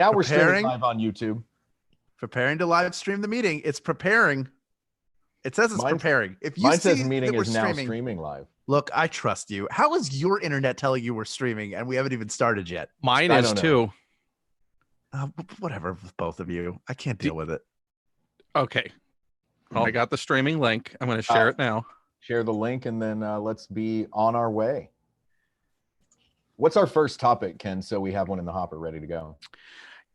Now we're streaming live on YouTube. Preparing to live stream the meeting. It's preparing. It says it's preparing. If you mine see says meeting that we're is now streaming live. Look, I trust you. How is your internet telling you we're streaming and we haven't even started yet? Mine is too. Whatever with both of you. I can't deal with it. Okay. Well, I got the streaming link. I'm going to share it now. Share the link and then let's be on our way. What's our first topic, Ken? So we have one in the hopper ready to go.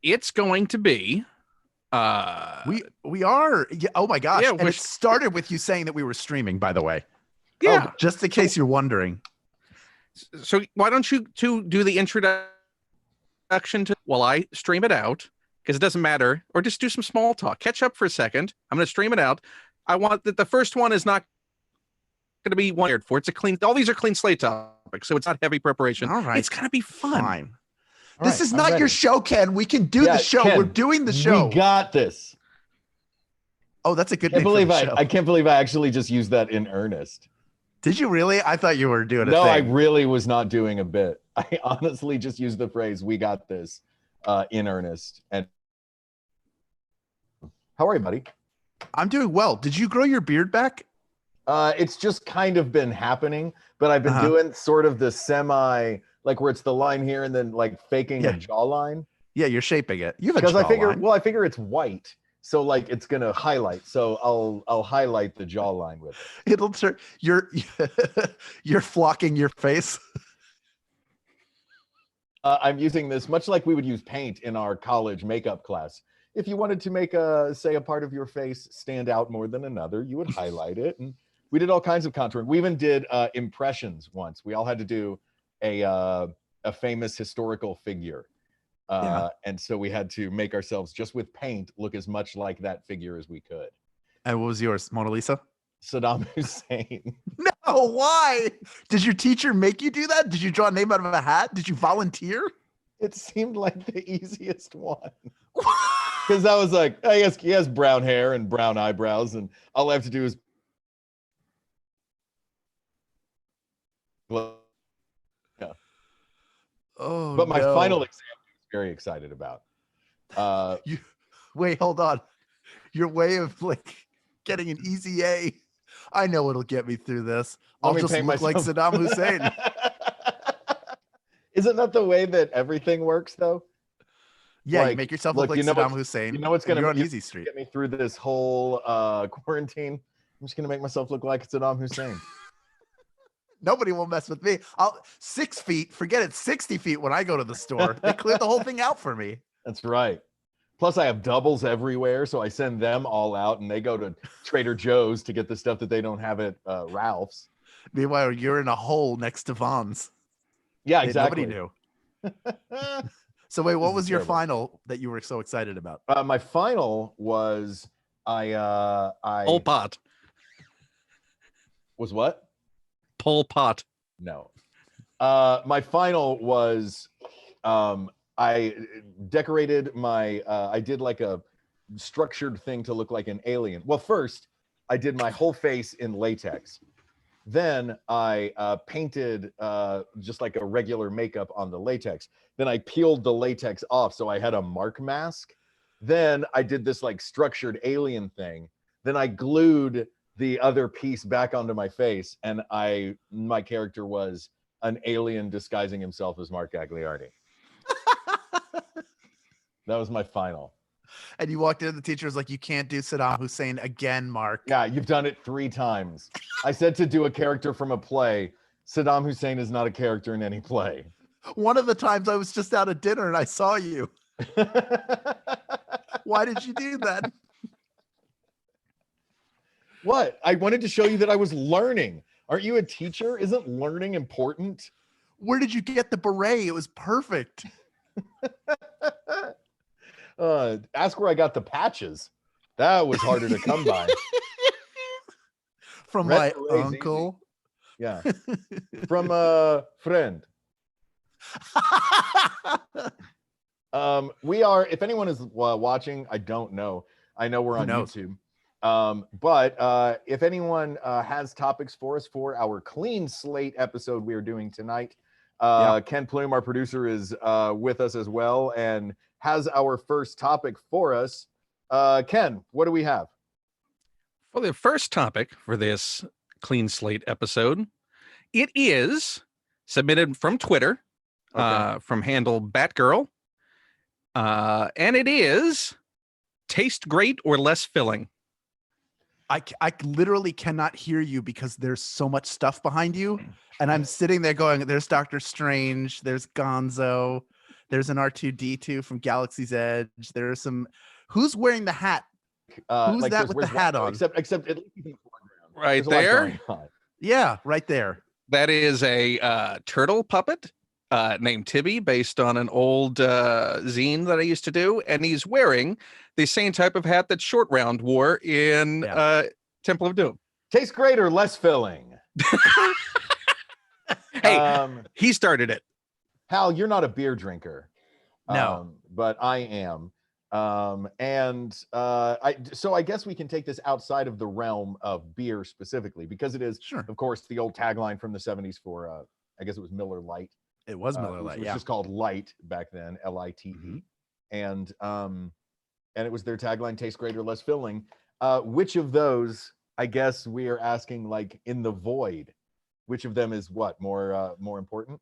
It's going to be we are. Yeah, oh my gosh. And it started with you saying that we were streaming, by the way. Yeah. Just in case you're wondering. So why don't you two do the introduction while I stream it out? Because it doesn't matter. Or just do some small talk. Catch up for a second. I'm going to stream it out. I want that the first one is not going to be wired for. It's a clean. All these are clean slate topics, so it's not heavy preparation. All right. It's going to be fun. Fine. This is not your show, Ken. We can do the show. Ken, we're doing the show. We got this. Oh, that's a good name for the show. I can't believe I actually just used that in earnest. Did you really? I thought you were doing a thing. No, I thing. really was not doing a bit. I honestly just used the phrase, we got this, in earnest. And how are you, buddy? I'm doing well. Did you grow your beard back? It's just kind of been happening, but I've been doing sort of the semi, like where it's the line here and then like faking a jawline. Yeah, you're shaping it. You have a jawline. I figure it's white. So like it's gonna highlight. So I'll highlight the jawline with it. It'll turn you're flocking your face. I'm using this much like we would use paint in our college makeup class. If you wanted to make a part of your face stand out more than another, you would highlight it. And we did all kinds of contouring. We even did impressions once. We all had to do a famous historical figure. And so we had to make ourselves just with paint look as much like that figure as we could. And what was yours? Mona Lisa? Saddam Hussein. No, why? Did your teacher make you do that? Did you draw a name out of a hat? Did you volunteer? It seemed like the easiest one. Because I was like, I guess he has brown hair and brown eyebrows, and all I have to do is but my final exam I was very excited about. Wait, hold on. Your way of like getting an easy A. I know it'll get me through this. I'll just look like Saddam Hussein. Isn't that the way that everything works, though? Yeah, like, you make yourself look like Saddam Hussein. You know what's going to on easy street. Get me through this whole quarantine? I'm just going to make myself look like Saddam Hussein. Nobody will mess with me. 6 feet, forget it, 60 feet when I go to the store. They clear the whole thing out for me. That's right. Plus, I have doubles everywhere, so I send them all out, and they go to Trader Joe's to get the stuff that they don't have at Ralph's. Meanwhile, you're in a hole next to Vaughn's. Yeah, exactly. Nobody knew. So wait, what was your final that you were so excited about? My final was Pol Pot. Was what? Pol Pot. No. My final was I decorated my I did like a structured thing to look like an alien. Well, first I did my whole face in latex. Then I painted just like a regular makeup on the latex. Then I peeled the latex off, so I had a mark mask. Then I did this like structured alien thing. Then I glued the other piece back onto my face, and my character was an alien disguising himself as Mark Gagliardi. That was my final. And you walked in, the teacher was like, you can't do Saddam Hussein again, Mark. Yeah, you've done it 3 times. I said to do a character from a play. Saddam Hussein is not a character in any play. One of the times I was just out at dinner and I saw you. Why did you do that? What? I wanted to show you that I was learning. Aren't you a teacher? Isn't learning important? Where did you get the beret? It was perfect. Ask where I got the patches. That was harder to come by. From my uncle. Yeah. From a friend. We are, if anyone is watching, I don't know. I know we're on YouTube. But if anyone has topics for us for our clean slate episode we are doing tonight, Ken Plume, our producer, is with us as well and has our first topic for us. Ken, what do we have? For the first topic for this Clean Slate episode, it is submitted from Twitter, from handle Batgirl, and it is taste great or less filling. I literally cannot hear you because there's so much stuff behind you, and I'm sitting there going, there's Doctor Strange, there's Gonzo, there's an R2-D2 from Galaxy's Edge, there's some. Who's wearing the hat? Who's like that with the hat on? Except at least in the foreground. Right there. Yeah, right there. That is a turtle puppet named Tibby, based on an old zine that I used to do, and he's wearing the same type of hat that Short Round wore in Temple of Doom. Tastes great or less filling? Hey, he started it. Hal, you're not a beer drinker. No. But I am. So I guess we can take this outside of the realm of beer specifically, because it is, of course, the old tagline from the 70s for, I guess it was Miller Lite. It was Miller Lite, It was just called Light back then, L-I-T-E. And it was their tagline, taste great or less filling. Which of those, I guess we are asking, like, in the void, which of them is what, more important?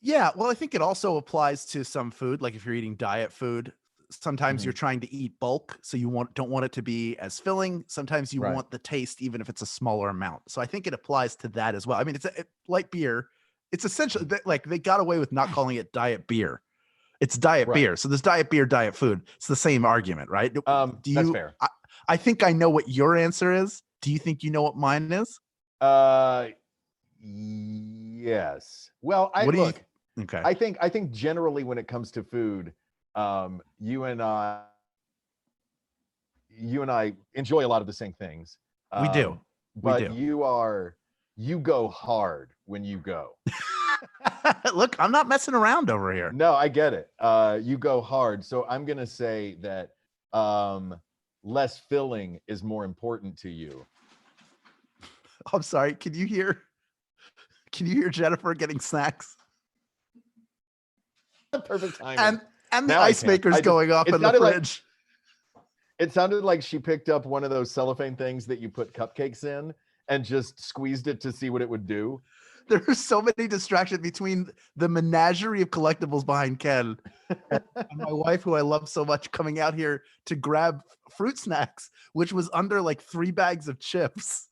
Yeah, well, I think it also applies to some food. Like if you're eating diet food, sometimes you're trying to eat bulk, so you don't want it to be as filling. Sometimes you want the taste, even if it's a smaller amount. So I think it applies to that as well. I mean, it's light beer. It's essentially like they got away with not calling it diet beer. It's diet beer. So there's diet beer, diet food. It's the same argument, right? That's fair. I think I know what your answer is. Do you think you know what mine is? Yes. Well, okay. I think generally when it comes to food, you and I enjoy a lot of the same things. We do. But you go hard when you go. Look, I'm not messing around over here. No, I get it. You go hard. So I'm going to say that less filling is more important to you. I'm sorry. Can you hear Jennifer getting snacks? Perfect timing. And the ice maker's going off in the fridge. It sounded like she picked up one of those cellophane things that you put cupcakes in and just squeezed it to see what it would do. There are so many distractions between the menagerie of collectibles behind Ken and my wife, who I love so much, coming out here to grab fruit snacks, which was under like 3 bags of chips,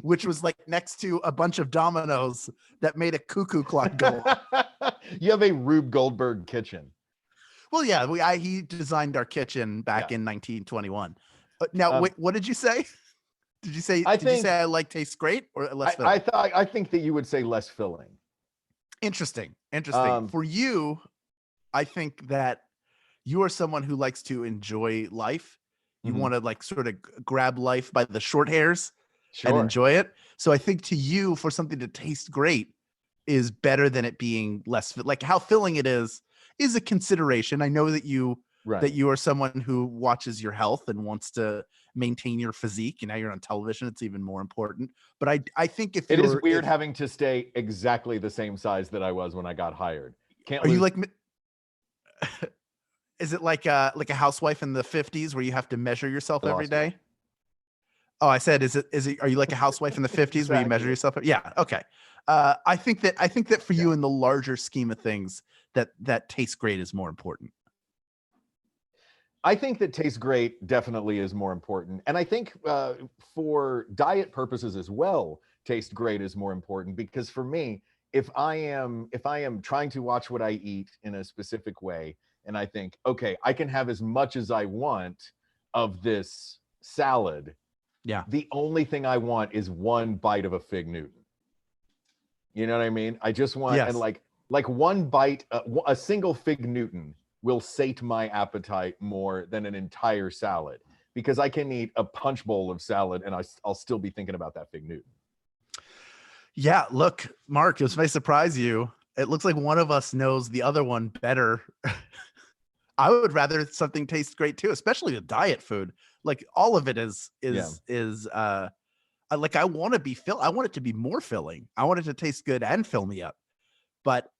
which was like next to a bunch of dominoes that made a cuckoo clock go off. You have a Rube Goldberg kitchen. Well, yeah, he designed our kitchen back in 1921. Now, wait, what did you say? Did you say I like tastes great or less filling? I think that you would say less filling. Interesting. For you, I think that you are someone who likes to enjoy life. You want to like sort of grab life by the short hairs and enjoy it. So I think to you, for something to taste great is better than it being less, like how filling it is a consideration. I know that you are someone who watches your health and wants to maintain your physique, and now you're on television, it's even more important. But I think if it is weird having to stay exactly the same size that I was when I got hired. You like? Is it like a housewife in the 50s where you have to measure yourself every day? Oh, I said, is it? Are you like a housewife in the 50s where you measure yourself? Yeah. Okay. I think that for you in the larger scheme of things, that tastes great is more important. I think that tastes great definitely is more important. And I think for diet purposes as well, taste great is more important, because for me, if I am trying to watch what I eat in a specific way, and I think, okay, I can have as much as I want of this salad. Yeah. The only thing I want is one bite of a Fig Newton. You know what I mean? I just want, and like one bite, a single Fig Newton will sate my appetite more than an entire salad, because I can eat a punch bowl of salad and I'll still be thinking about that Fig Newton. Yeah, look, Mark, this may surprise you. It looks like one of us knows the other one better. I would rather something tastes great too, especially with diet food. Like all of it is like I want to be I want it to be more filling. I want it to taste good and fill me up. But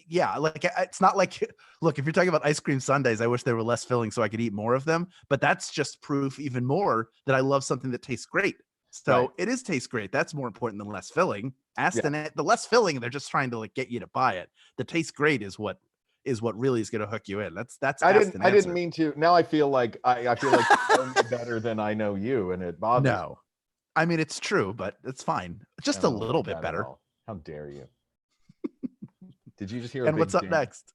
Yeah, like it's not like, look, if you're talking about ice cream sundaes, I wish they were less filling so I could eat more of them. But that's just proof even more that I love something that tastes great. So it is tastes great. That's more important than less filling. The less filling, they're just trying to like get you to buy it. The taste great is what really is going to hook you in. That's I didn't mean to. Now I feel like I feel like you know me better than I know you, and it bothers. No, I mean it's true, but it's fine. Just a little bit better. How dare you? Did you just hear? And what's up next?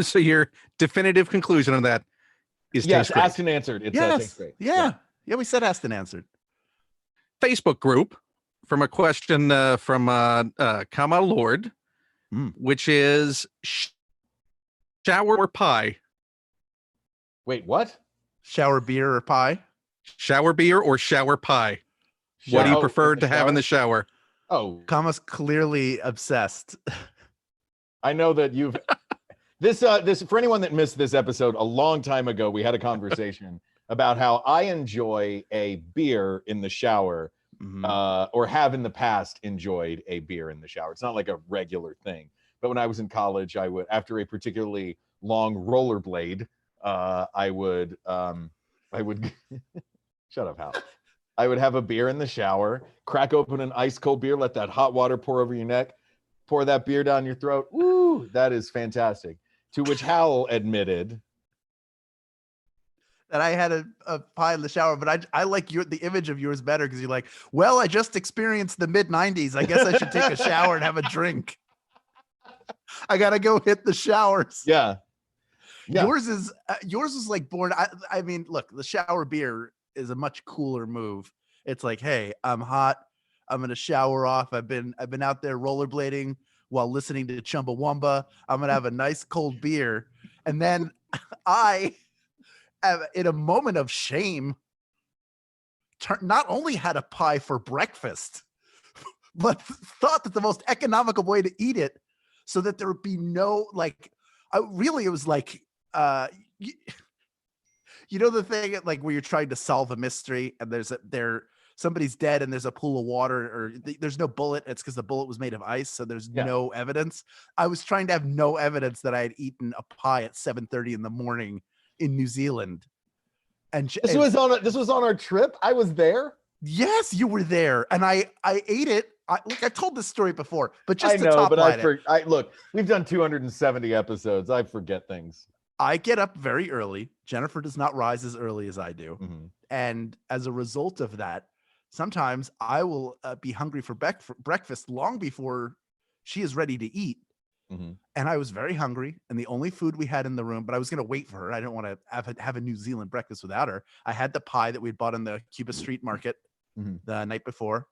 So your definitive conclusion on that is yes, asked and answered. It's yes, great. Yeah, we said asked and answered. Facebook group from a question from Kama Lord, which is shower or pie. Wait, what? Shower beer or pie? Shower beer or shower pie? What do you prefer to have in the shower? Oh, Kama's clearly obsessed. I know that you've this for anyone that missed this episode a long time ago, we had a conversation about how I enjoy a beer in the shower, or have in the past enjoyed a beer in the shower. It's not like a regular thing, but when I was in college, I would, after a particularly long rollerblade, I would shut up, Hal. I would have a beer in the shower, crack open an ice cold beer, let that hot water pour over your neck, pour that beer down your throat. Woo, that is fantastic. To which Hal admitted that I had a pie in the shower, but I like the image of yours better because you're like, well, I just experienced the mid-90s. I guess I should take a shower and have a drink. I gotta go hit the showers. Yeah. Yours is like born. I mean, look, the shower beer is a much cooler move. It's like, hey, I'm hot. I'm gonna shower off. I've been out there rollerblading while listening to Chumbawamba. I'm gonna have a nice cold beer, and then I, in a moment of shame, not only had a pie for breakfast, but thought that the most economical way to eat it, so that there would be no like. It was like. You know the thing like where you're trying to solve a mystery and somebody's dead and there's a pool of water or there's no bullet. It's because the bullet was made of ice, so there's no evidence. I was trying to have no evidence that I had eaten a pie at 7:30 in the morning in New Zealand. And this was on our trip. I was there. Yes, you were there, and I ate it. I told this story before, but just to top line it. Look, we've done 270 episodes. I forget things. I get up very early. Jennifer does not rise as early as I do. Mm-hmm. And as a result of that, sometimes I will be hungry for breakfast long before she is ready to eat. Mm-hmm. And I was very hungry. And the only food we had in the room, but I was going to wait for her. I didn't want to have a New Zealand breakfast without her. I had the pie that we'd bought in the Cuba Street Market the night before.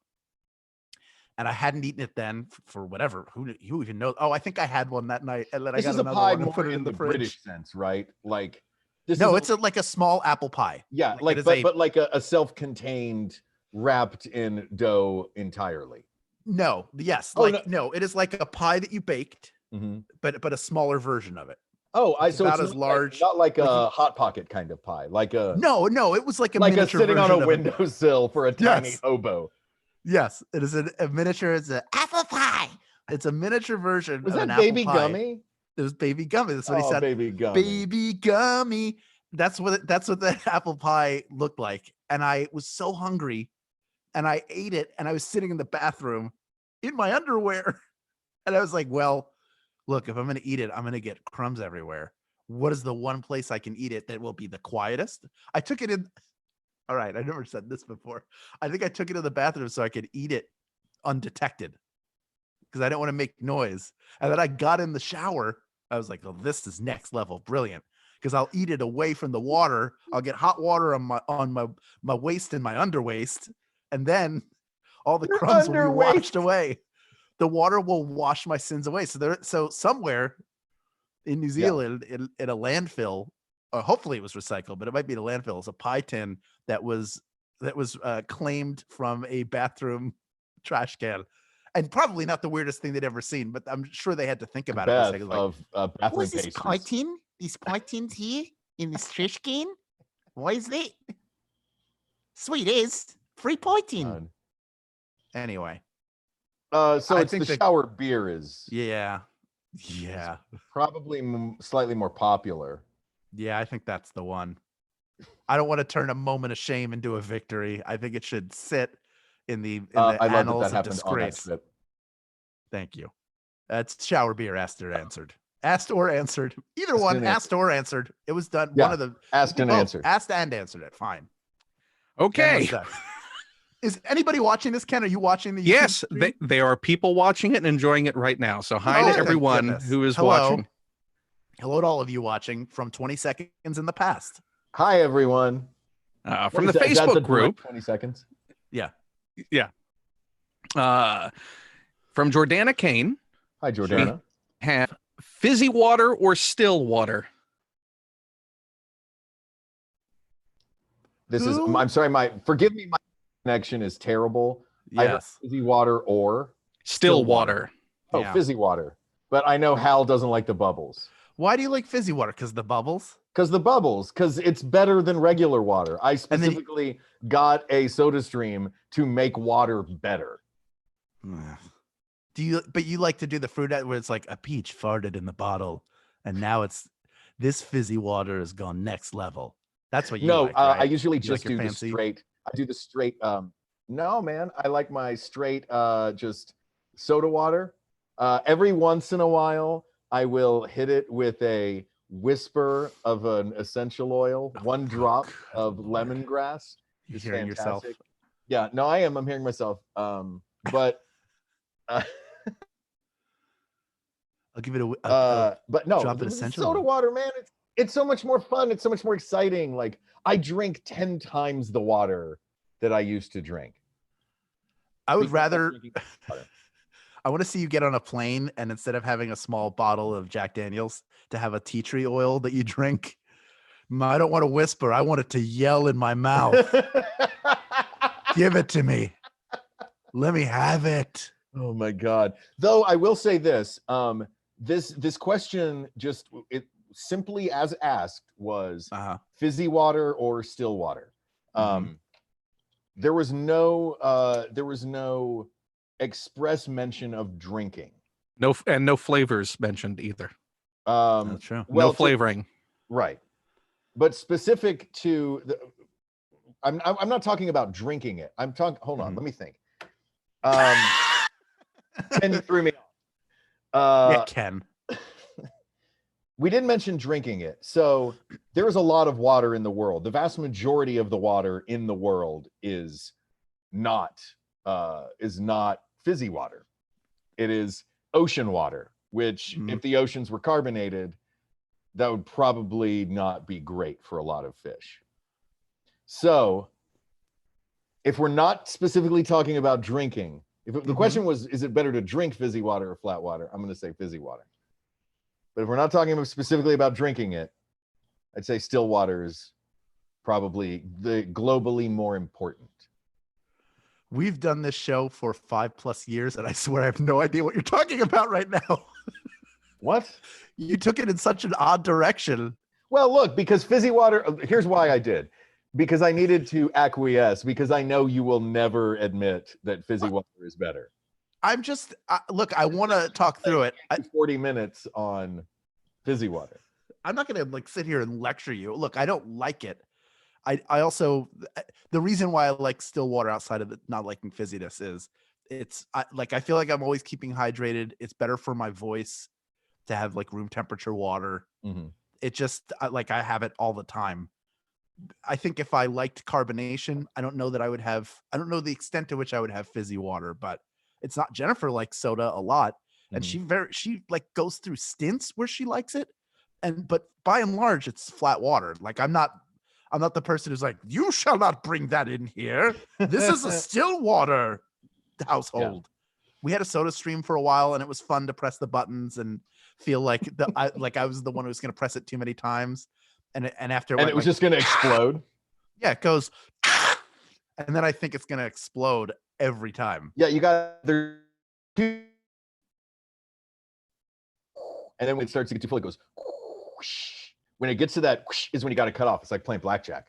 And I hadn't eaten it then for whatever. Who even knows? Oh, I think I had one that night, and then I got another one and put it in the fridge. British sense, right? Like it's like a small apple pie. Yeah, but like a self-contained, wrapped in dough entirely. No, yes, no, it is like a pie that you baked, but a smaller version of it. Oh, it's not as large, not like a hot pocket kind of pie, like a no, it was like a miniature sitting on a version windowsill for a tiny hobo. Yes, it is a miniature. It's an apple pie. It's a miniature version. Was of that an baby apple pie. gummy? It was baby gummy. That's what he said. Baby gummy. Baby gummy. That's what the apple pie looked like. And I was so hungry, and I ate it. And I was sitting in the bathroom in my underwear, and I was like, "Well, look, if I'm going to eat it, I'm going to get crumbs everywhere. What is the one place I can eat it that will be the quietest?" I took it in. All right, I never said this before. I think I took it to the bathroom so I could eat it undetected because I didn't want to make noise. And then I got in the shower. I was like, "Oh, this is next level, brilliant!" Because I'll eat it away from the water. I'll get hot water on my waist and my underwaist, and then all the crumbs will be washed away. The water will wash my sins away. So somewhere in New Zealand, in a landfill. Hopefully it was recycled, but it might be the landfill. It's a pie tin that was claimed from a bathroom trash can, and probably not the weirdest thing they'd ever seen. But I'm sure they had to think about it. For a second, bathroom what is this pie tin? These pie tins here in this trash can? Why is that? Sweet is free pie tin. Anyway, So it's the shower beer is probably slightly more popular. Yeah, I think that's the one. I don't want to turn a moment of shame into a victory. I think it should sit in the I love annals that of happened on that disgrace. trip. Thank you. That's shower beer. Asked or answered. Asked or answered. Either one. Asked or answered. It was done. Yeah, One of the asked and answered. Asked and answered it. Fine. Okay. Is anybody watching this, Ken? Are you watching the YouTube Yes, stream? there are people watching it and enjoying it right now. So hi to everyone who is watching. Hello to all of you watching from 20 seconds in the past. Hi, everyone. From the Facebook group. 20 seconds. Yeah. Yeah. From Jordana Kane. Hi, Jordana. We have fizzy water or still water? I'm sorry, forgive me, my connection is terrible. Yes. Either fizzy water or still water. Oh, yeah. Fizzy water. But I know Hal doesn't like the bubbles. Why do you like fizzy water? Because the bubbles? Because it's better than regular water. I specifically got a soda stream to make water better. But you like to do the fruit where it's like a peach farted in the bottle, and now this fizzy water has gone next level. That's what you like, right? I usually just like do the straight. I do the straight. No, man, I like my straight just soda water. Every once in a while, I will hit it with a whisper of an essential oil, one drop of lemongrass. You're hearing yourself. Yeah, no, I am. I'm hearing myself. But I'll give it but no, drop of essential soda water, man. It's so much more fun. It's so much more exciting. Like I drink 10 times the water that I used to drink. I would rather. I want to see you get on a plane and instead of having a small bottle of Jack Daniels, to have a tea tree oil that you drink. I don't want to whisper. I want it to yell in my mouth. Give it to me. Let me have it. Oh my God. Though I will say this, this question it simply as asked was fizzy water or still water. There was no express mention of drinking. No flavors mentioned either. That's true. Well, no flavoring. Right. But specific to I'm not talking about drinking it. I'm talking, hold on, let me think. Ken, you threw me off. Yeah, Ken. We didn't mention drinking it. So there is a lot of water in the world. The vast majority of the water in the world is not fizzy water. It is ocean water, which if the oceans were carbonated, that would probably not be great for a lot of fish. So if we're not specifically talking about drinking, if the question was, is it better to drink fizzy water or flat water? I'm going to say fizzy water. But if we're not talking specifically about drinking it, I'd say still water is probably the globally more important. We've done this show for 5+ years, and I swear I have no idea what you're talking about right now. What? You took it in such an odd direction. Well, look, because fizzy water, here's why I did. Because I needed to acquiesce, because I know you will never admit that fizzy water is better. I'm just, look, I want to talk through it. 40 minutes on fizzy water. I'm not going to sit here and lecture you. Look, I don't like it. I also, the reason why I like still water outside of not liking fizziness is I feel like I'm always keeping hydrated. It's better for my voice to have room temperature water. It just I have it all the time. I think if I liked carbonation, I don't know the extent to which I would have fizzy water, but it's not. Jennifer likes soda a lot, and she goes through stints where she likes it, but by and large it's flat water. I'm not the person who's like, you shall not bring that in here. This is a still water household. Yeah. We had a soda stream for a while, and it was fun to press the buttons and feel like I was the one who was going to press it too many times, and after it was just going to explode. Yeah, it goes, and then I think it's going to explode every time. Yeah, you got there. And then when it starts to get too full, it goes. When it gets to that is when you got to cut off. It's like playing blackjack.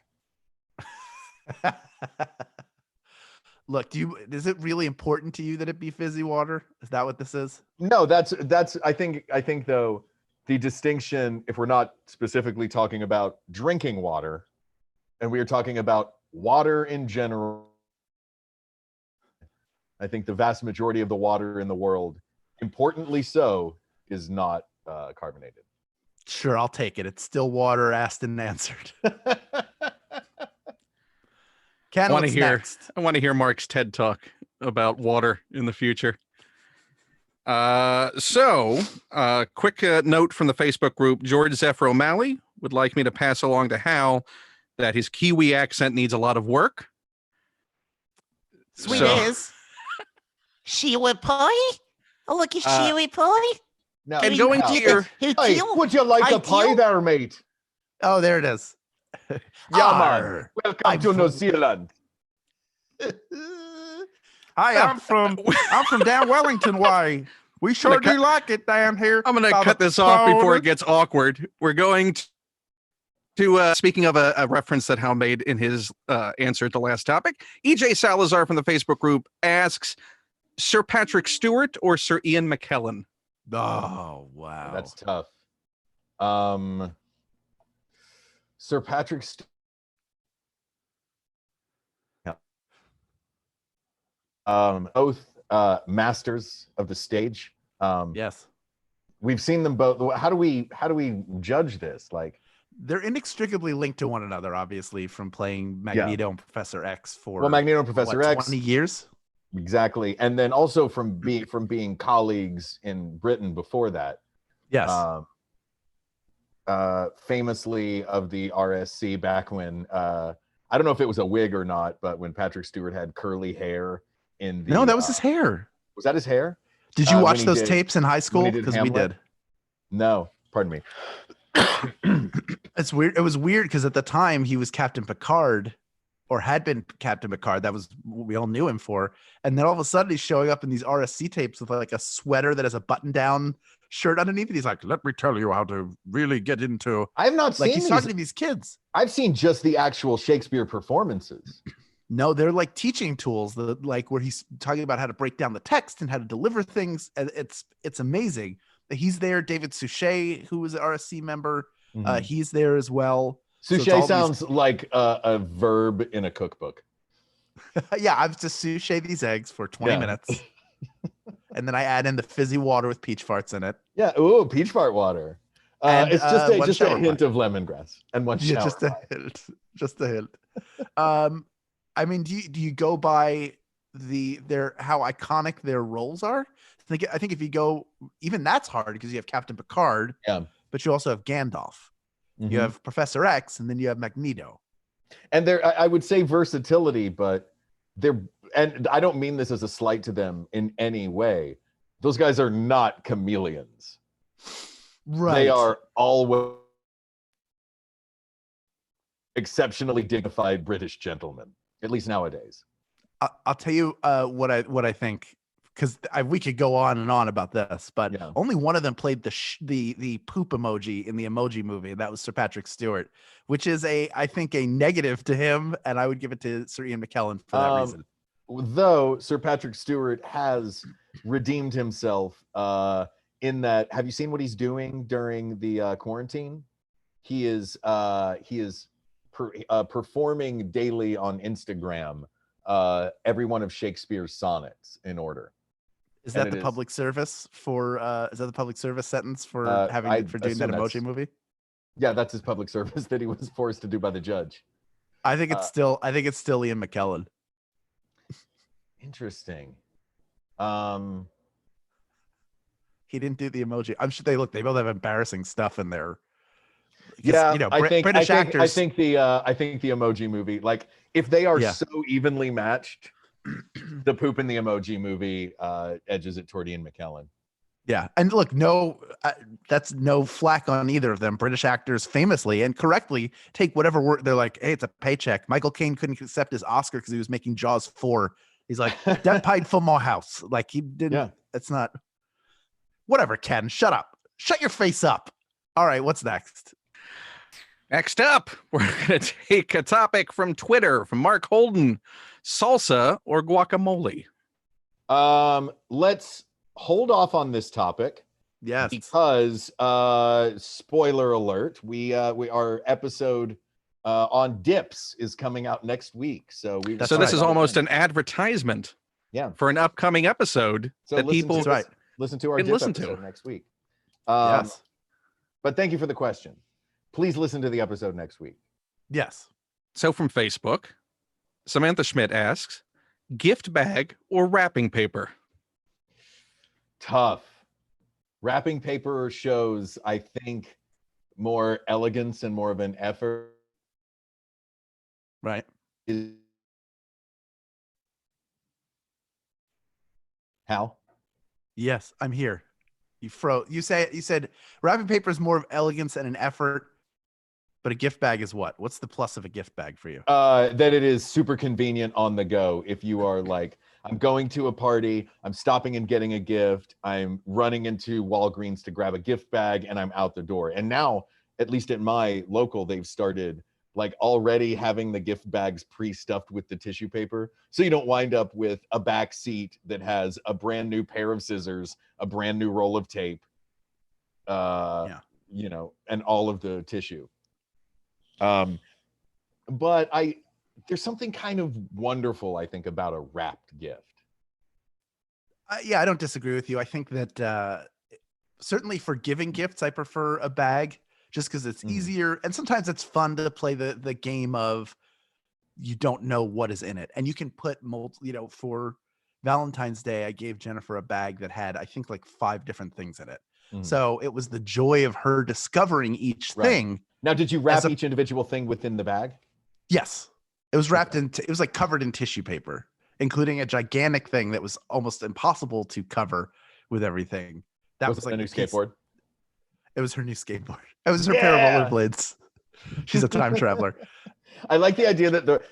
Look, is it really important to you that it be fizzy water? Is that what this is? No, that's I think though the distinction, if we're not specifically talking about drinking water, and we are talking about water in general, I think the vast majority of the water in the world, importantly so, is not carbonated. Sure, I'll take it. It's still water, asked and answered. Ken, I what's next? I want to hear Mark's TED talk about water in the future. Quick note from the Facebook group. George Zephyr O'Malley would like me to pass along to Hal that his Kiwi accent needs a lot of work. Sweet as. Shiwi pie? Oh, look, at shiwi pie. No, and going to your... Hey, would you like a pie there, mate? Oh, there it is. Yeah, man. Welcome to New Zealand. Hi, I'm from down Wellington way. We sure do like it down here. I'm going to cut this off before it gets awkward. We're going to speaking of a reference that Hal made in his answer to the last topic. EJ Salazar from the Facebook group asks, Sir Patrick Stewart or Sir Ian McKellen? Oh, wow. That's tough. Sir Patrick Stewart. Both masters of the stage. Yes. We've seen them both. How do we judge this? Like, they're inextricably linked to one another, obviously, from playing Magneto and Professor X for Magneto and Professor X 20 years. Exactly. And then also from being colleagues in Britain before that. Yes. Famously of the RSC back when I don't know if it was a wig or not, but when Patrick Stewart had curly hair in the No, that was his hair. Was that his hair? Did you watch those tapes in high school? Because we did. No, pardon me. It's weird. It was weird because at the time he was Captain Picard, or had been Captain Picard. That was what we all knew him for. And then all of a sudden he's showing up in these RSC tapes with like a sweater that has a button-down shirt underneath it. He's like, let me tell you how to really get into. I have not seen he's talking to these kids. I've seen just the actual Shakespeare performances. No, they're like teaching tools, where he's talking about how to break down the text and how to deliver things. And it's amazing. He's there. David Suchet, who was an RSC member, he's there as well. Suchet sounds like a verb in a cookbook. Yeah, I've just sushi these eggs for 20 minutes. And then I add in the fizzy water with peach farts in it. Yeah, ooh, peach fart water. It's just a hint of lemongrass and one shower. Just a hint. I mean, do you go by how iconic their roles are? I think if you go, even that's hard because you have Captain Picard, but you also have Gandalf. You have Professor X, and then you have Magneto. And I would say versatility, but and I don't mean this as a slight to them in any way. Those guys are not chameleons. Right. They are always exceptionally dignified British gentlemen, at least nowadays. I'll tell you what I think, because we could go on and on about this, but only one of them played the poop emoji in the Emoji Movie, and that was Sir Patrick Stewart, which is I think a negative to him, and I would give it to Sir Ian McKellen for that reason. Though Sir Patrick Stewart has redeemed himself in that, have you seen what he's doing during the quarantine? He is performing daily on Instagram every one of Shakespeare's sonnets in order. Is that the public service sentence for doing that Emoji Movie? Yeah, that's his public service that he was forced to do by the judge. I think it's still Ian McKellen. Interesting. He didn't do the emoji. I'm sure they both have embarrassing stuff in there. Yeah, British actors. I think the Emoji Movie, like if they are so evenly matched, the poop in the Emoji Movie edges it toward Ian McKellen. Yeah, and look, that's no flack on either of them. British actors famously and correctly take whatever work. They're like, hey, it's a paycheck. Michael Caine couldn't accept his Oscar because he was making Jaws 4. He's like, that paid for my house. Like he didn't. Yeah. It's not. Whatever, Ken. Shut up. Shut your face up. All right, what's next? Next up, we're going to take a topic from Twitter from Mark Holden. Salsa or guacamole? Let's hold off on this topic. Yes. Because spoiler alert, our episode on dips is coming out next week. So this is almost an advertisement. Yeah. For an upcoming episode so that listen people listen to our dip episode next week. Yes. But thank you for the question. Please listen to the episode next week. Yes. So from Facebook, Samantha Schmidt asks, gift bag or wrapping paper? Tough. Wrapping paper shows, I think, more elegance and more of an effort. Right. How? Yes, I'm here. You froze. You said wrapping paper is more of elegance and an effort, but a gift bag is what? What's the plus of a gift bag for you? That it is super convenient on the go. If you are like, I'm going to a party, I'm stopping and getting a gift, I'm running into Walgreens to grab a gift bag, and I'm out the door. And now, at least at my local, they've started like already having the gift bags pre-stuffed with the tissue paper. So you don't wind up with a back seat that has a brand new pair of scissors, a brand new roll of tape, you know, and all of the tissue. But there's something kind of wonderful, I think, about a wrapped gift. Yeah, I don't disagree with you. I think that certainly for giving gifts, I prefer a bag just because it's easier. And sometimes it's fun to play the game of you don't know what is in it. And you can put for Valentine's Day, I gave Jennifer a bag that had, I think, like 5 different things in it. So it was the joy of her discovering each thing. Now, did you wrap each individual thing within the bag? Yes. It was wrapped it was like covered in tissue paper, including a gigantic thing that was almost impossible to cover with everything. That was like a new skateboard. It was her new skateboard. It was her pair of rollerblades. She's a time traveler. I like the idea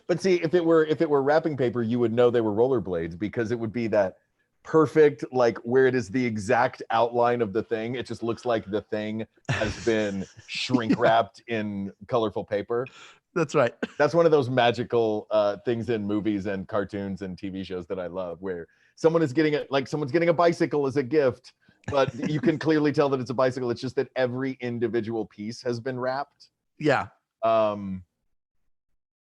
but see, if it were wrapping paper, you would know they were rollerblades because it would be that perfect, like where it is the exact outline of the thing. It just looks like the thing has been shrink wrapped in colorful paper. That's right. That's one of those magical things in movies and cartoons and TV shows that I love, where someone's getting a bicycle as a gift, but you can clearly tell that it's a bicycle. It's just that every individual piece has been wrapped. Yeah.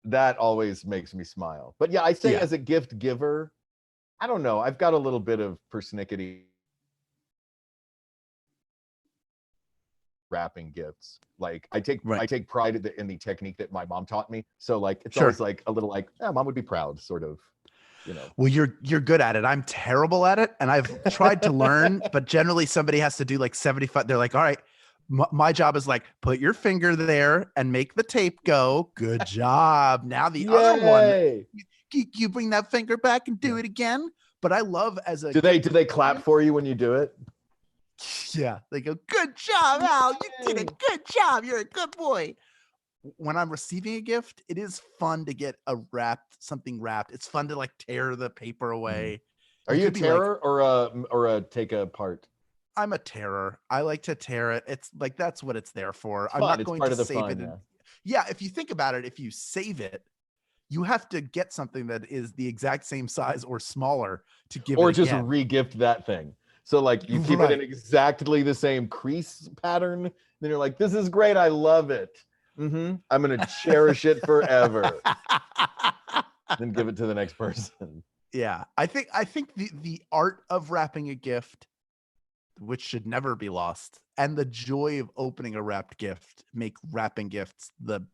That always makes me smile. But yeah, I say as a gift giver, I don't know. I've got a little bit of persnickety wrapping gifts. Like I take pride in the technique that my mom taught me. So like it's always like a little like, mom would be proud, sort of. You know. Well, you're good at it. I'm terrible at it, and I've tried to learn, but generally somebody has to do like 75. They're like, all right, my job is like, put your finger there and make the tape go. Good job. Now the other one, you bring that finger back and do it again. But I love as a. Do they clap for you when you do it? Yeah, they go, good job, Al. You did a good job. You're a good boy. When I'm receiving a gift, it is fun to get something wrapped. It's fun to like tear the paper away. Are you a tearer or a take apart? I'm a tearer. I like to tear it. It's like that's what it's there for. It's I'm fun. not It's going part to of the save fun, it. Yeah, if you think about it, if you save it, you have to get something that is the exact same size or smaller to give or it just again. re-gift that thing. So like you keep it in exactly the same crease pattern. Then you're like, this is great. I love it. I'm gonna cherish it forever. Then give it to the next person. Yeah, I think the art of wrapping a gift, which should never be lost, and the joy of opening a wrapped gift make wrapping gifts the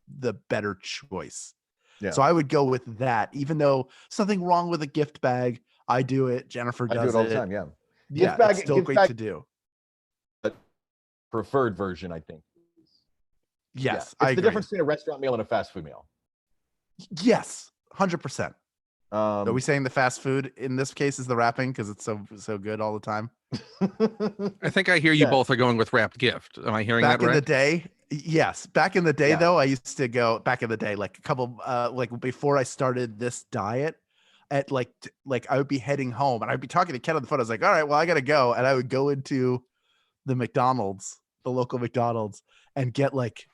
better choice. Yeah. So I would go with that, even though something wrong with a gift bag. I do it. Jennifer does it. I do it all the time. Yeah. Gift bag, it's still great to do. Preferred version, I think. Yes, it's the difference between a restaurant meal and a fast food meal. Yes, 100%. Are we saying the fast food in this case is the wrapping because it's so good all the time? I think I hear you both are going with wrapped gift. Am I hearing that right? Back in the day, yes. Back in the day, though, I used to go back in the day, like a couple, like before I started this diet. At like I would be heading home and I'd be talking to Ken on the phone. I was like, all right, well, I gotta go, and I would go into the local McDonald's, and get like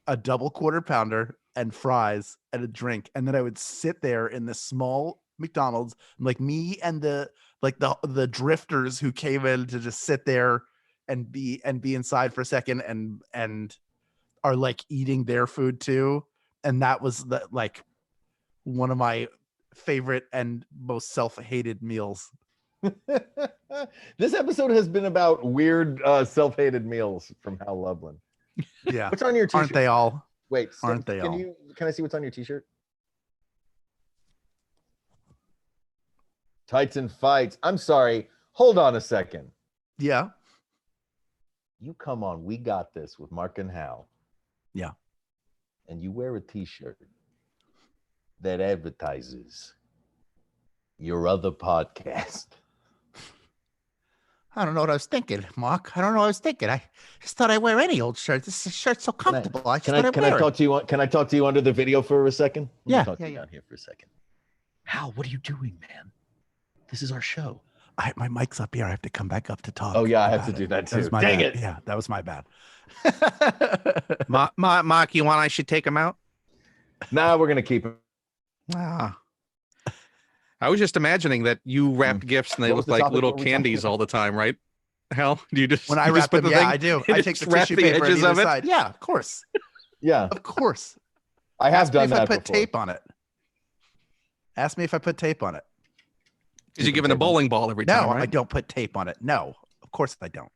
a double quarter pounder and fries and a drink, and then I would sit there in this small McDonald's, like me and the drifters who came in to just sit there and be inside for a second and are like eating their food too. And that was like one of my favorite and most self-hated meals. This episode has been about weird self-hated meals from Hal Lublin. Yeah. What's on your t-shirt? Aren't they all? Wait, Aren't they all? Can I see what's on your t-shirt? Tights and Fights. I'm sorry. Hold on a second. Yeah. You come on, We Got This with Mark and Hal. Yeah. And you wear a t-shirt that advertises your other podcast. I don't know what I was thinking, Mark. I don't know what I was thinking. I just thought I'd wear any old shirt. This shirt's so comfortable. Can I talk to you? Can I talk to you under the video for a second? Yeah. Talk to you down here for a second. Hal, what are you doing, man? This is our show. My mic's up here. I have to come back up to talk. Oh yeah, I have to do that too. Dang it! Yeah, that was my bad. Mark, you want I should take him out? Nah, we're gonna keep him. Ah. I was just imagining that you wrapped gifts and they look like little candies all the time, right? Hal, do you just when I you wrap put them? the Yeah, thing, I do. I take the wrap tissue the paper on edges either of it? side. Yeah, of course. Yeah, Of course. I have Ask me done if that I put before. tape on it. Ask me if I put tape on it. Because you're given a bowling ball every time, No, right? I don't put tape on it. No, of course I don't.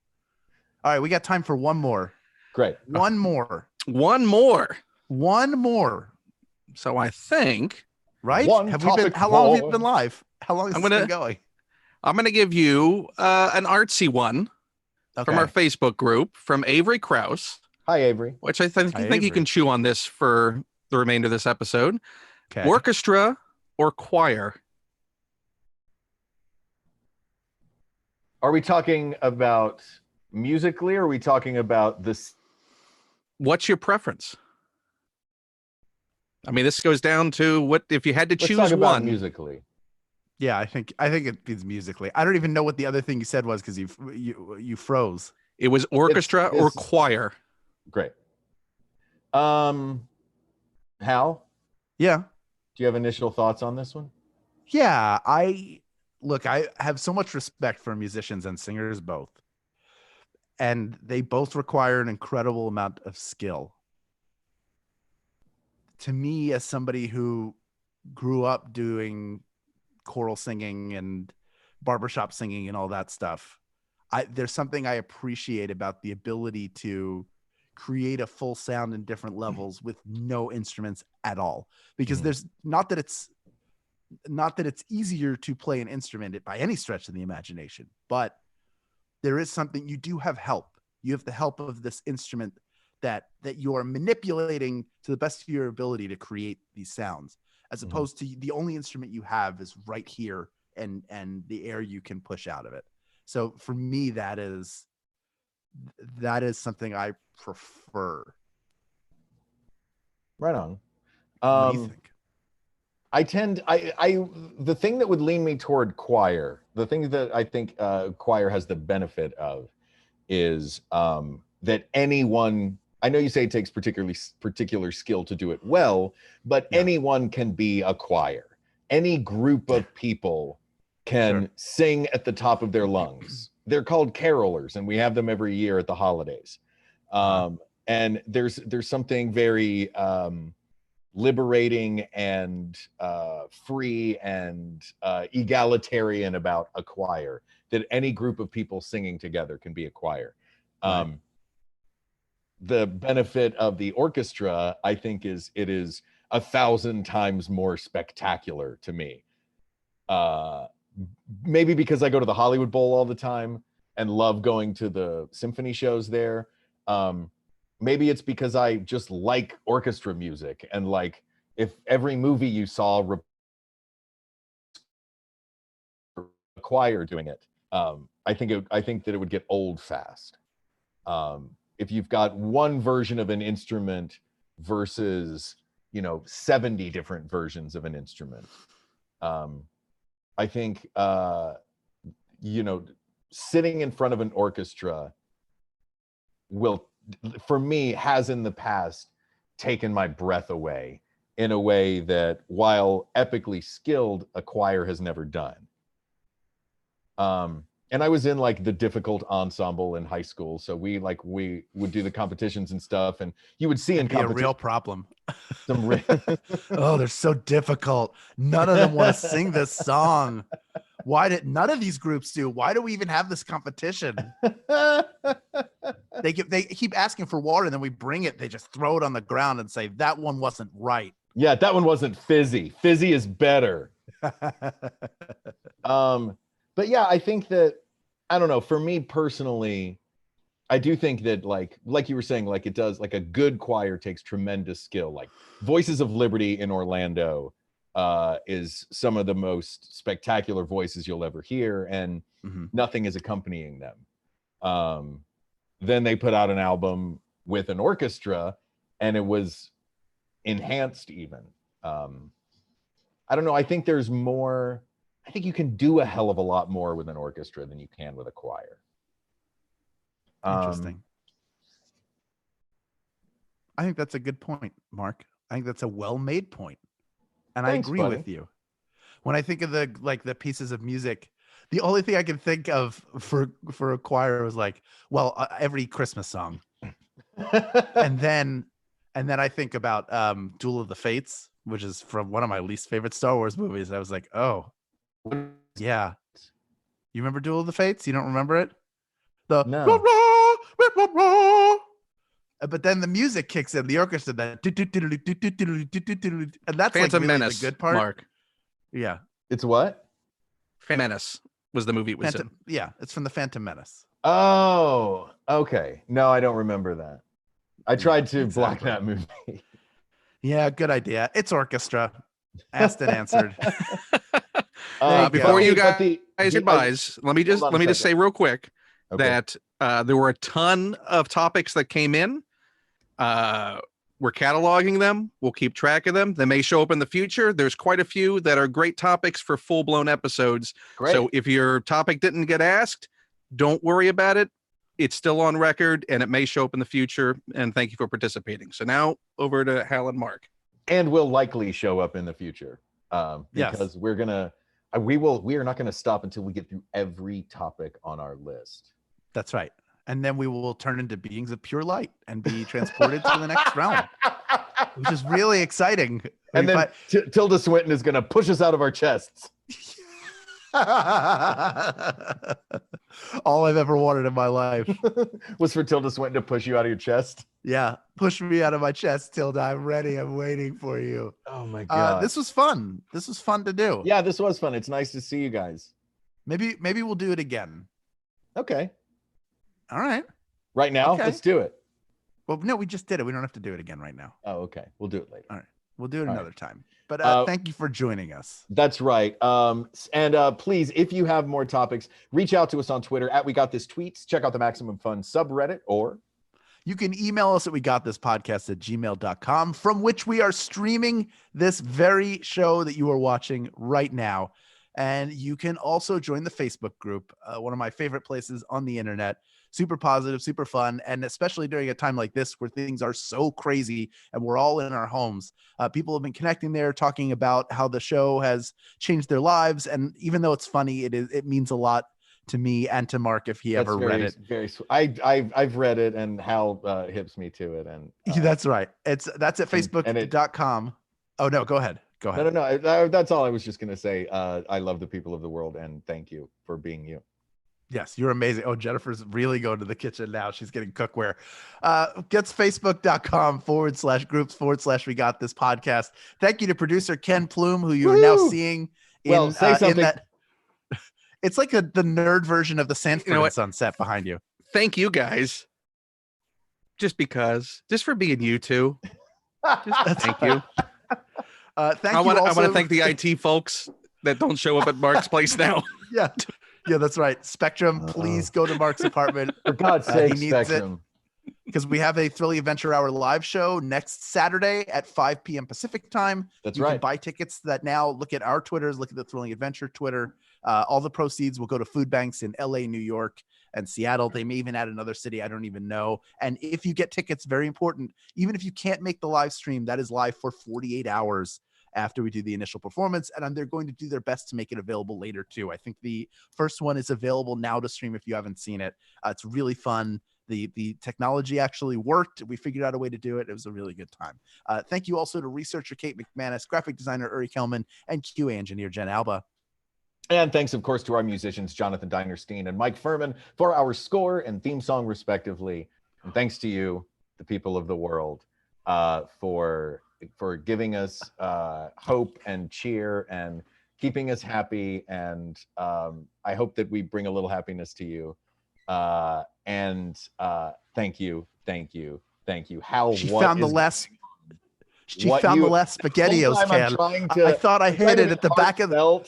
All right, we got time for one more. Great. One more. One more. One more. So I think Right? One Have we been? topic How long have we more. been live? How long has I'm this been gonna- going? I'm going to give you an artsy one from our Facebook group from Avery Krause, Hi, Avery. which I think Hi, you Avery. can chew on this for the remainder of this episode. Okay. Orchestra or choir? Are we talking about musically, or are we talking about this? What's your preference? I mean, this goes down to what if you had to Let's choose talk about one. musically. Yeah, I think it means musically. I don't even know what the other thing you said was because you froze. It was orchestra or it's- choir. Great. Hal, Yeah. do you have initial thoughts on this one? Yeah, I have so much respect for musicians and singers both. And they both require an incredible amount of skill. To me, as somebody who grew up doing choral singing and barbershop singing and all that stuff, there's something I appreciate about the ability to create a full sound in different levels with no instruments at all. Because there's not that it's easier to play an instrument by any stretch of the imagination, but there is something, you do have help. You have the help of this instrument that you're manipulating to the best of your ability to create these sounds, as opposed to the only instrument you have is right here and the air you can push out of it. So for me, that is something I prefer. Right on. What do you think? The thing that would lean me toward choir, the thing that I think choir has the benefit of is that anyone, I know you say it takes particular skill to do it well, but anyone can be a choir. Any group of people can sing at the top of their lungs. They're called carolers, and we have them every year at the holidays. And there's something very liberating and free and egalitarian about a choir, that any group of people singing together can be a choir. The benefit of the orchestra, I think, is it is 1,000 times more spectacular to me. Maybe because I go to the Hollywood Bowl all the time and love going to the symphony shows there. Maybe it's because I just like orchestra music, and like if every movie you saw a choir doing it, I think that it would get old fast. If you've got one version of an instrument versus 70 different versions of an instrument, I think sitting in front of an orchestra has in the past taken my breath away in a way that, while epically skilled, a choir has never done. And I was in like the difficult ensemble in high school, so we would do the competitions and stuff, and you would see in Be a competition real problem. some Oh, they're so difficult. None of them want to sing this song. Why did none of these groups do? Why do we even have this competition? They keep asking for water, and then we bring it. They just throw it on the ground and say that one wasn't right. Yeah, that one wasn't Fizzy. Fizzy is better. But yeah, I think that, I don't know, for me personally, I do think that like you were saying, like it does, like a good choir takes tremendous skill. Like Voices of Liberty in Orlando is some of the most spectacular voices you'll ever hear, and nothing is accompanying them. Then they put out an album with an orchestra, and it was enhanced even. I don't know. I think there's more. I think you can do a hell of a lot more with an orchestra than you can with a choir. Interesting. I think that's a good point, Mark. I think that's a well-made point. And Thanks, I agree buddy. with you. When I think of the pieces of music, the only thing I can think of for a choir was like, every Christmas song. and then I think about Duel of the Fates, which is from one of my least favorite Star Wars movies. I was like, oh, yeah. You remember Duel of the Fates? You don't remember it? The No. But then the music kicks in, the orchestra, that and that's Phantom like really Menace, the good part. Mark. Yeah. It's what? Phantom Menace was the movie it was in. Yeah, it's from the Phantom Menace. Oh, okay. No, I don't remember that. I tried to block exactly. that movie. Yeah, good idea. It's orchestra. Asked and answered. Before you but guys goodbyes, let me just say real quick that there were a ton of topics that came in. We're cataloging them. We'll keep track of them. They may show up in the future. There's quite a few that are great topics for full-blown episodes. Great. So if your topic didn't get asked, don't worry about it. It's still on record, and it may show up in the future. And thank you for participating. So now over to Hal and Mark. And will likely show up in the future, because we are not going to stop until we get through every topic on our list. That's right. And then we will turn into beings of pure light and be transported to the next realm, which is really exciting. And then Tilda Swinton is going to push us out of our chests. All I've ever wanted in my life was for Tilda Swinton to push you out of your chest. Yeah, push me out of my chest, Tilda. I'm ready. I'm waiting for you. Oh my god, this was fun. This was fun to do. Yeah, this was fun. It's nice to see you guys. Maybe we'll do it again. Okay. All right. Right now, okay. Let's do it. Well, no, we just did it. We don't have to do it again right now. Oh, okay. We'll do it later. All right. We'll do it another time. But thank you for joining us. That's right. And please, if you have more topics, reach out to us on Twitter at We Got This Tweets. Check out the Maximum Fun subreddit, or you can email us at wegotThisPodcast@gmail.com, from which we are streaming this very show that you are watching right now. And you can also join the Facebook group, one of my favorite places on the internet. Super positive, super fun, and especially during a time like this where things are so crazy and we're all in our homes. People have been connecting there, talking about how the show has changed their lives, and even though it's funny, it means a lot to me and to Mark if he ever read it. I've read it, and Hal hips me to it, and that's right. That's at Facebook.com. Oh no, go ahead. Go ahead. No. That's all I was just gonna say. I love the people of the world, and thank you for being you. Yes, you're amazing. Oh, Jennifer's really going to the kitchen now. She's getting cookware. Gets Facebook.com/groups/We Got This Podcast. Thank you to producer Ken Plume, who you are now seeing in, say something. In that. It's like the nerd version of the Sanford and Sunset behind you. Thank you guys. Just for being you two. Thank you. I want to thank the IT folks that don't show up at Mark's place now. Yeah, that's right. Spectrum, please go to Mark's apartment. For God's sake, he needs Spectrum. Because we have a Thrilling Adventure Hour live show next Saturday at 5 p.m. Pacific time. That's you right. You can buy tickets that now. Look at our Twitters. Look at the Thrilling Adventure Twitter. All the proceeds will go to food banks in LA, New York, and Seattle. They may even add another city. I don't even know. And if you get tickets, very important, even if you can't make the live stream, that is live for 48 hours after we do the initial performance. And they're going to do their best to make it available later too. I think the first one is available now to stream if you haven't seen it. It's really fun. The technology actually worked. We figured out a way to do it. It was a really good time. Thank you also to researcher Kate McManus, graphic designer Uri Kelman, and QA engineer Jen Alba. And thanks, of course, to our musicians, Jonathan Dinerstein and Mike Furman, for our score and theme song, respectively. And thanks to you, the people of the world, for giving us hope and cheer and keeping us happy. And I hope that we bring a little happiness to you. And thank you. Hal, she found the less SpaghettiOs can. I thought I hid it at the back of the.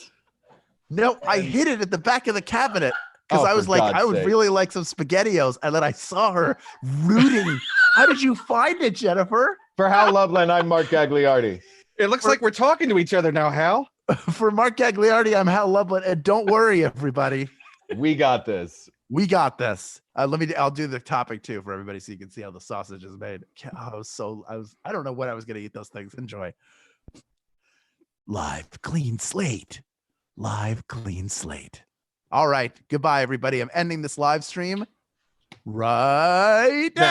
No, I hid it at the back of the cabinet because I was like, I would really like some SpaghettiOs, and then I saw her rooting. How did you find it, Jennifer? For Hal Loveland, I'm Mark Gagliardi. It looks like we're talking to each other now, Hal. For Mark Gagliardi, I'm Hal Loveland, and don't worry, everybody. We got this. I'll do the topic too for everybody so you can see how the sausage is made. I don't know when I was going to eat those things. Enjoy. Live clean slate. All right. Goodbye, everybody. I'm ending this live stream right now.